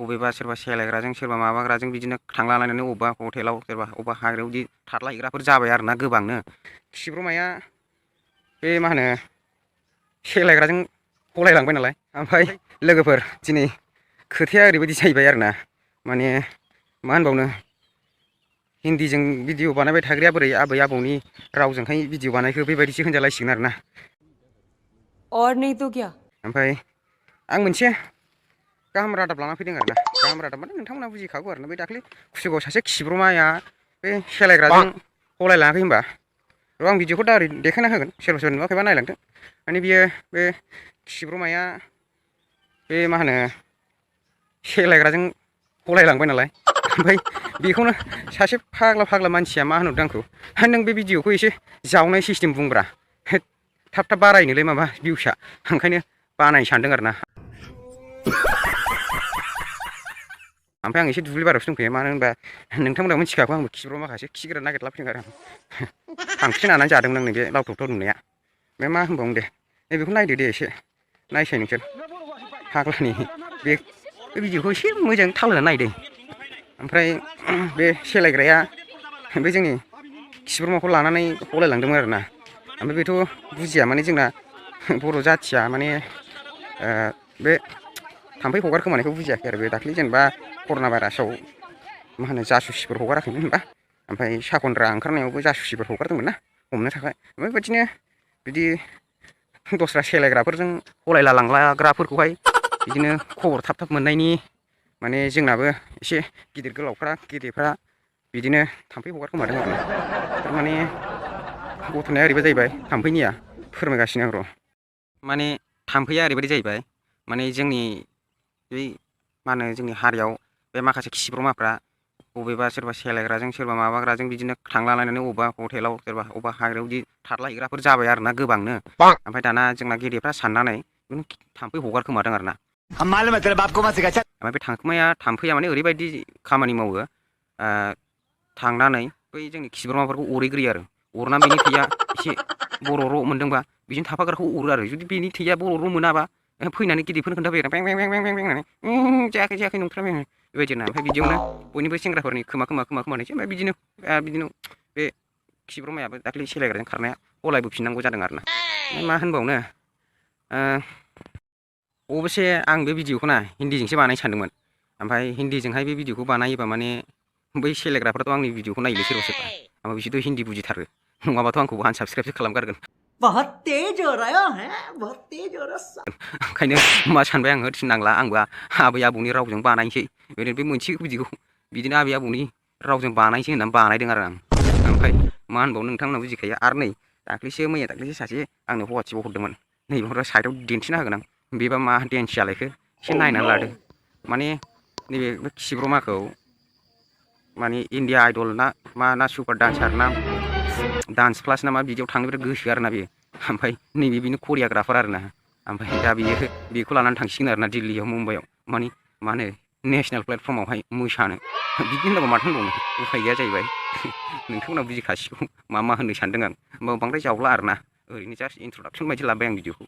बबेबा सोरबा सेलायग्राजों सोरबा माबाग्राजों बिदिनो थांलालायनानै अबेबा हटेलाव सोरबा अबेबा हाग्रायाव बिदि थादलाहैग्राफोर जाबाय आरोना गोबांनो। खिब्रमाया बे मा होनो सेलायग्राजों हलायलांबाय नालाय। ओमफ्राय लोगोफोर दिनै खोथाया ओरैबायदि जाहैबाय आरोना, माने मा होनबावनो, हिन्दीजों भिडिअ बानायबाय थाग्राया बोरै आबै आबौनि रावजोंहाय भिडिअ बानायखो बेबायदिसो होनजालायसिगोन आरोना। ओमफ्राय आं मोनसे गाहाम रादाब लाना फैदों आरोना। गाहाम रादाब माने नोंथांमोना बुजिखागौ आरोना। बे दाख्लै कुसुगाव सासे खिब्रमाया बे सेलायग्राजों हलायलाङाखै होनबा। र' आं भिडिअखौ दा ओरै देखायना होगोन, सोरबा सोरबा नुवाखैबा नायलांदों। माने बियो बे खिब्रमाया बे मा होनो सेलायग्राजों हलायलांबाय नालाय। ओमफ्राय बेखौनो सासे फाग्ला फाग्ला मानसिया मा होनहरदों आंखौ, नों बे भिडिअखौ एसे जावनाय सिस्टेम बुंब्रा, थाब थाब बारायनोलै माबा भिउसआ, ओंखायनो बानायनो सानदों आरोना। ओमफ्राय आं एसे दुब्लि बारियावसो दंफैयो, मानो होनबा नोंथांमोना मिथिखागौ आंबो खिब्रमा माखासे खिग्रा नागिरलाफैदों आरो आं थांखि लानानै जादोंमोन आं नैबे लावथबथ' नुनाया। बे मा होनबावनो दे, नैबेखौ नायदो दे एसे नायसाय नोंसोर फाग्लानि बे भिडिअखौ एसे मोजां थाल होनानै नायदो। ओमफ्राय बे सेलायग्राया बे जोंनि खिब्रमाखौ लानानै हलायलांदोंमोन आरोना। ओमफ्राय बेथ' बुजिया, माने जोंना बर' जाथिया माने बे थाम्फै हगारखोमानायखौ बुजियाखै आरो। बे दाख्लै जेनेबा कर'ना भाइरासाव मा होनो जासुसिफोर हगाराखैमोन होनबा, ओमफ्राय साखनद्रा ओंखारनायावबो जासुसिफोर हगारदोंमोन ना हमनो थाखाय। ओमफ्राय बेबायदिनो बिदि दस्रा सेलायग्राफोरजों हलायला लांलाग्राफोरखौहाय बिदिनो खबर थाब थाब मोननायनि माने जोंनाबो एसे गिदिर गोलावफ्रा गेदेफ्रा बिदिनो थाम्फै हगारखोमादों आरो। थारमाने घटनाया ओरैबायदि जाहैबाय थाम्फैनिया, फोरमायगासिनो आं र'। माने थाम्फैया ओरैबायदि जाहैबाय, माने जोंनि बै मा होनो जोंनि हारियाव बे माखासे खिब्रमाफ्रा बबेबा सोरबा सेलायग्राजों सोरबा माबाग्राजों बिदिनो थांलालायनानै अबेबा हटेलाव सोरबा अबेबा हाग्रायाव बिदि थादलाहैग्राफोर जाबाय आरोना गोबांनो। ओमफ्राय दाना जोंना गेदेरफ्रा साननानै थाम्फै हगारखोमादों आरोना। ओमफ्राय बे थाम्फैया माने ओरैबायदि खामानि मावो, थांनानै बै जोंनि खिब्रमाफोरखौ अरहैग्रोयो आरो। अरनानै बेनि थैया एसे बर' र' मोनदोंबा बिजों थाफाग्राखौ अरो आरो। जुदि बेनि थैया बर' र' मोनाबा फैनानै गिदिरफोरनो खोन्थाफैयो आरो बें बें बें बें बें होननानै, जायाखै जायाखै नंथारा बेबायदि होनना। ओमफ्राय बिदियावनो बयनिबो सेंग्राफोरनि खोमा खोमानोसै। ओमफ्राय बिदिनो बे खिब्रमायाबो दाख्लै सेलायग्राजों खारनाया हलायबोफिननांगौ जादों आरोना। मा होनबावनो, अबयसे आं बे भिडिअखौ ना हिन्दीजोंसो बानायनो सानदोंमोन। ओमफ्राय हिन्दीजोंहाय बे भिडिअखौ बानायोबा माने बै सेलायग्राफ्राथ' आंनि भिडिअखौ नायोलै सोरबा सोरबा, ओमफ्राय बिसोरथ' हिन्दी बुजिथारो, नङाबाथ' आंखौ आनसाबस्क्राइबसो खालामगारगोन। ओंखायनो मा सानबाय आङो, थिननांला आंबो आबै आबौनि रावजों बानायनोसै। ओरैनो बे मोनसे भिडिअखौ बिदिनो आबै आबौनि रावजों बानायनोसै होननानै बानायदों आरो आं। ओमफ्राय मा होनबावनो, नोंथांमोना बुजिखायो। आरो नै मैया दाख्लैसो सासे आंनो वाट्सएपाव हरदोंमोन, नैबेखौ साइडआव दिन्थिना होगोन आं। बेबा मा डेन्स जालायखो एसे नायनानै लादो। माने नैबे खिब्रमाखौ माने इण्डिया आइडल ना मा ना सुपार डान्सार ना डान्स प्लास ना मा बिदियाव थांनो बिराद गोसो आरोना बेयो। ओमफ्राय नैबे बेनो करियाग्राफार आरोना। ओमफ्राय दा बेखौ लानानै थांसिगोन आरोना दिल्लीयाव मुम्बाइआव, माने मा होनो नेसनेल प्लेटफर्मावहाय मोसानो। बिदि होननांगौ माथो होनबावनो, उफाय गैया जाहैबाय। नोंथांमोना बुजिखासिगौ मा होननो सानदों आं, होमबाबो बांद्राय जावला आरोना, ओरैनो जास्ट इन्ट्रदाक्सन बायदि लाबाय आं भिडिअखौ।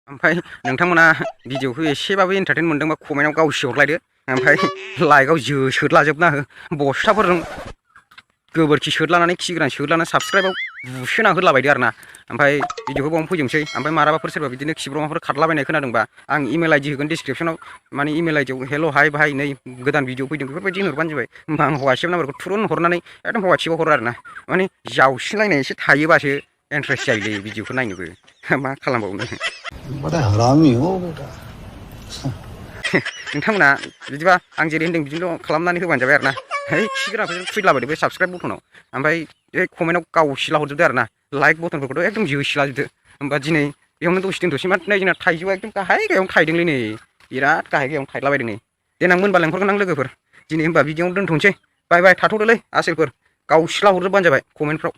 ओमफ्राय नोंथांमोना भिडिअखौ एसेबाबो एन्टारटेन मोनदोंबा कमेन्टआव गावसि हरलायदो। ओमफ्राय लाइकआव सोदलाजोबना हो, बस्थाफोरजों गोबोरखि सोदलानानै खिग्रान सोदलानानै साबस्क्राइबाव बुसोना होलाबायदो आरोना। ओमफ्राय भिडिअखौ बावनो फोजोबनोसै। ओमफ्राय मालाबाफोर सोरबा बिदिनो खिब्रमाफोर खारलाबायनाय खोनादोंबा आं इमेल आइडि होगोन डिसक्रिपसनाव, माने इमेल आइडियाव हेल' हाय भाइ नै गोदान भिडिअ फैदों बेफोरबायदि होनहरबानो जाबाय। होमबा आं वाट्सएप नाम्बारखौ थुरुन हरनानै एकदम वाट्सएपाव हरो आरोना। माने जावसिनलायनाय एसे थायोबासो इन्ट्रेस्ट जायोलै भिडिअखौ नायनोबो, मा खालामबावनो। नोंथांमोना बिदिबा आं जेरै होन्दों बिदिनो खालामनानै होबानो जाबाय आरोना। है खिग्राफोरजों खुइदलाबायदो बे साबस्क्राइब बटनाव, ओमफ्राय बे कमेन्टआव गावसिला हरजोबदो आरोना। लाइक बटनफोरखौथ' एकदम जोसिलाजोबदो। होमबा दिनै बेयावनो दसे दोनथ'सै। मा नै जोंना थाइजौआ एकदम गाहाय गाहायावनो थायदोंलै नै, बिराद गाहाय गाहायावनो थायलाबायदों नै। देनां मोनबा लेंहरगोन आं लोगोफोर। दिनै होमबा बिदियावनो दोनथ'नोसै। बाय बाय थाथ'दोलै आसोलफोर, गावसिला हरजोबबानो जाबाय कमेन्टफ्राव।